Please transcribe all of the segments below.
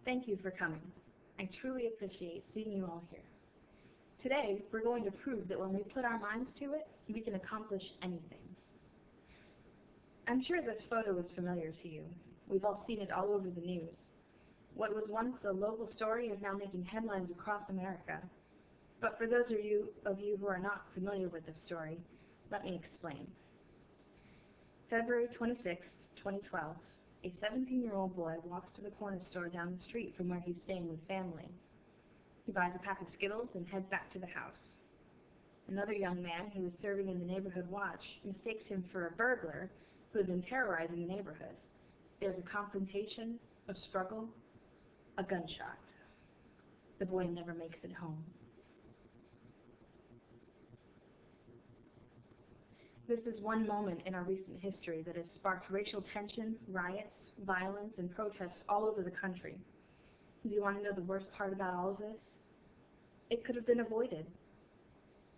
Thank you for coming. I truly appreciate seeing you all here. Today, we're going to prove that when we put our minds to it, we can accomplish anything. I'm sure this photo is familiar to you. We've all seen it all over the news. What was once a local story is now making headlines across America. But for those of you who are not familiar with this story, let me explain. February 26, 2012, a 17-year-old boy walks to the corner store down the street from where he's staying with family. He buys a pack of Skittles and heads back to the house. Another young man who is serving in the neighborhood watch mistakes him for a burglar who has been terrorizing the neighborhood. There's a confrontation, a struggle, a gunshot. The boy never makes it home. This is one moment in our recent history that has sparked racial tension, riots, violence, and protests all over the country. Do you want to know the worst part about all of this? It could have been avoided.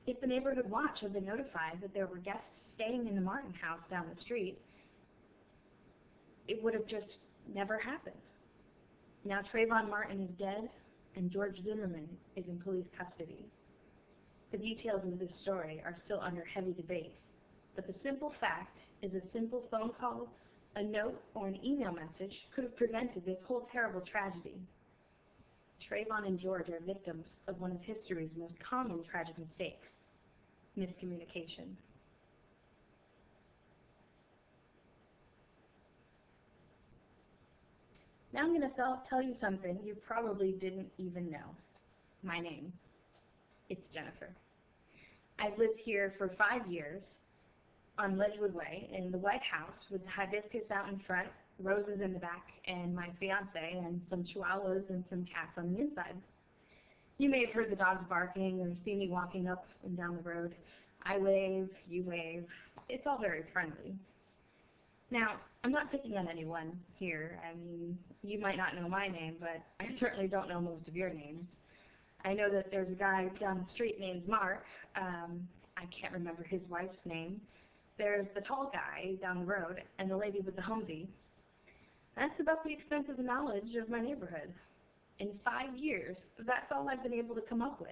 If the neighborhood watch had been notified that there were guests staying in the Martin house down the street, it would have just never happened. Now Trayvon Martin is dead, and George Zimmerman is in police custody. The details of this story are still under heavy debate, but the simple fact is a simple phone call, a note, or an email message could have prevented this whole terrible tragedy. Trayvon and George are victims of one of history's most common tragic mistakes: miscommunication. Now I'm going to tell you something you probably didn't even know. My name. It's Jennifer. I've lived here for 5 years on Ledgewood Way in the White House with hibiscus out in front, roses in the back, and my fiance and some chihuahuas and some cats on the inside. You may have heard the dogs barking or seen me walking up and down the road. I wave, you wave. It's all very friendly. Now, I'm not picking on anyone here. I mean, you might not know my name, but I certainly don't know most of your names. I know that there's a guy down the street named Mark. I can't remember his wife's name. There's the tall guy down the road and the lady with the Humvee. That's about the extent of the knowledge of my neighborhood. In 5 years, that's all I've been able to come up with.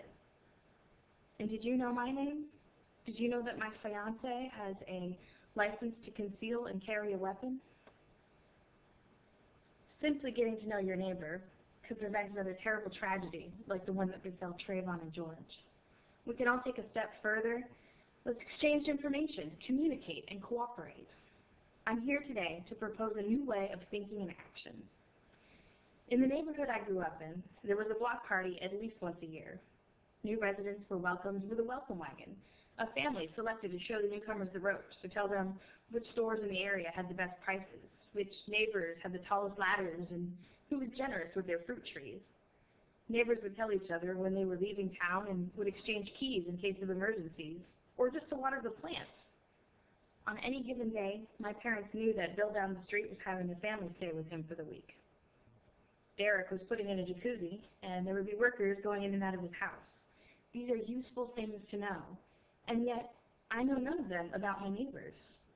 And did you know my name? Did you know that my fiance has a license to conceal and carry a weapon? Simply getting to know your neighbor could prevent another terrible tragedy like the one that befell Trayvon and George. We can all take a step further. Let's exchange information, communicate, and cooperate. I'm here today to propose a new way of thinking and action. In the neighborhood I grew up in, there was a block party at least once a year. New residents were welcomed with a welcome wagon. A family selected to show the newcomers the ropes, to tell them which stores in the area had the best prices, which neighbors had the tallest ladders, and who was generous with their fruit trees. Neighbors would tell each other when they were leaving town and would exchange keys in case of emergencies, or just to water the plants. On any given day, my parents knew that Bill down the street was having a family stay with him for the week. Derek was putting in a jacuzzi, and there would be workers going in and out of his house. These are useful things to know, and yet I know none of them about my neighbors.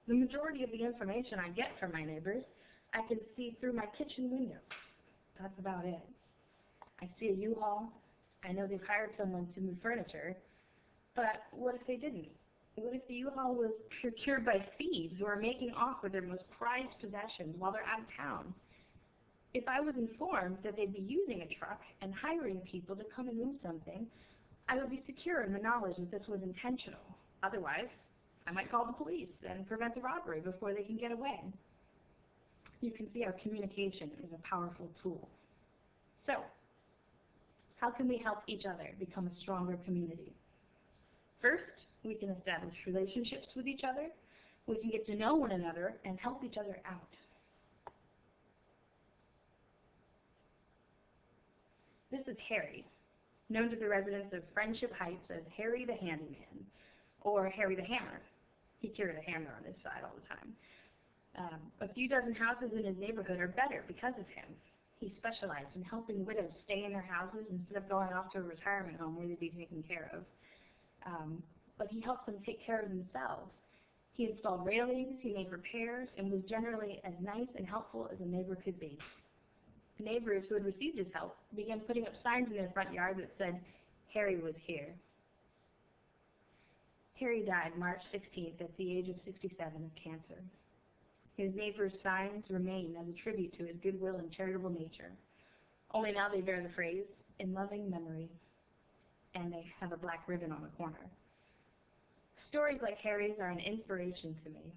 The majority of the information I get from my neighbors, I can see through my kitchen window. That's about it. I see a U-Haul. I know they've hired someone to move furniture, but what if they didn't? What if the U-Haul was procured by thieves who are making off with their most prized possessions while they're out of town? If I was informed that they'd be using a truck and hiring people to come and move something, I would be secure in the knowledge that this was intentional. Otherwise, I might call the police and prevent the robbery before they can get away. You can see our communication is a powerful tool. So, how can we help each other become a stronger community? First, we can establish relationships with each other. We can get to know one another and help each other out. This is Harry, known to the residents of Friendship Heights as Harry the Handyman, or Harry the Hammer. He carried a hammer on his side all the time. A few dozen houses in his neighborhood are better because of him. He specialized in helping widows stay in their houses instead of going off to a retirement home where they'd be taken care of. But he helped them take care of themselves. He installed railings, he made repairs, and was generally as nice and helpful as a neighbor could be. The neighbors who had received his help began putting up signs in their front yard that said, "Harry was here." Harry died March 16th at the age of 67 of cancer. His neighbors' signs remain as a tribute to his goodwill and charitable nature. Only now they bear the phrase, "In loving memory," and they have a black ribbon on the corner. Stories like Harry's are an inspiration to me.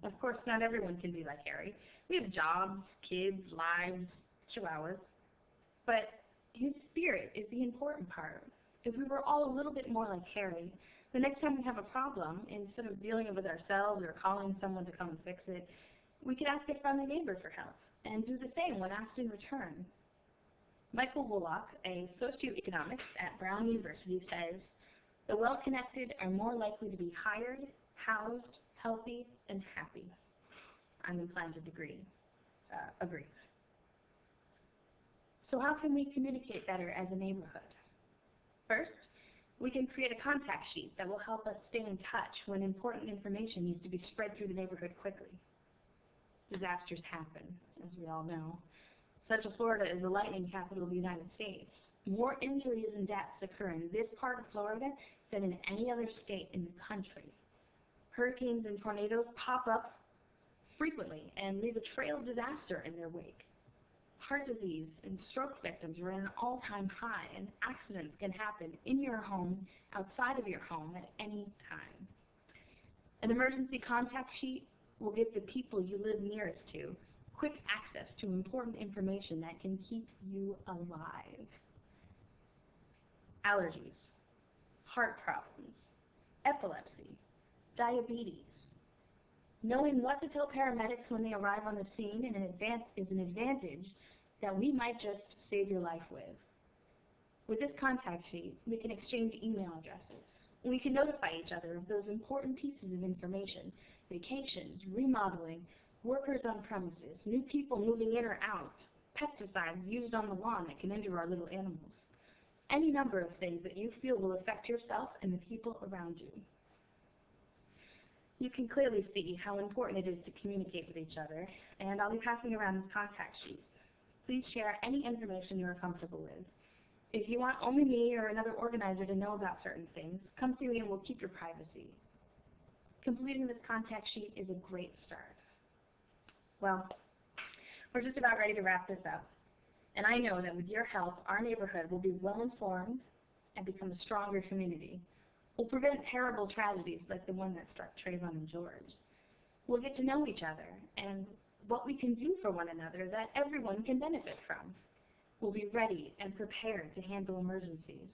Of course, not everyone can be like Harry. We have jobs, kids, lives, chihuahuas. But his spirit is the important part. If we were all a little bit more like Harry, the next time we have a problem, instead of dealing with it ourselves or calling someone to come and fix it, we could ask a friendly neighbor for help and do the same when asked in return. Michael Wolak, a socioeconomist at Brown University, says, "The well-connected are more likely to be hired, housed, healthy, and happy." I'm inclined to agree. So how can we communicate better as a neighborhood? First, we can create a contact sheet that will help us stay in touch when important information needs to be spread through the neighborhood quickly. Disasters happen, as we all know. Central Florida is the lightning capital of the United States. More injuries and deaths occur in this part of Florida than in any other state in the country. Hurricanes and tornadoes pop up frequently and leave a trail of disaster in their wake. Heart disease and stroke victims are at an all-time high, and accidents can happen in your home, outside of your home, at any time. An emergency contact sheet will give the people you live nearest to quick access to important information that can keep you alive. Allergies, heart problems, epilepsy, diabetes. Knowing what to tell paramedics when they arrive on the scene is an advantage that we might just save your life with. With this contact sheet, we can exchange email addresses. We can notify each other of those important pieces of information: vacations, remodeling, workers on premises, new people moving in or out, pesticides used on the lawn that can injure our little animals. Any number of things that you feel will affect yourself and the people around you. You can clearly see how important it is to communicate with each other, and I'll be passing around this contact sheet. Please share any information you are comfortable with. If you want only me or another organizer to know about certain things, come see me and we'll keep your privacy. Completing this contact sheet is a great start. Well, we're just about ready to wrap this up, and I know that with your help, our neighborhood will be well informed and become a stronger community. We'll prevent terrible tragedies like the one that struck Trayvon and George. We'll get to know each other and what we can do for one another that everyone can benefit from. We'll be ready and prepared to handle emergencies.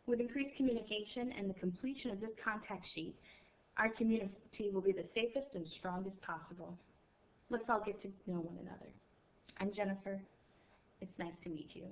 With increased communication and the completion of this contact sheet, our community will be the safest and strongest possible. Let's all get to know one another. I'm Jennifer. It's nice to meet you.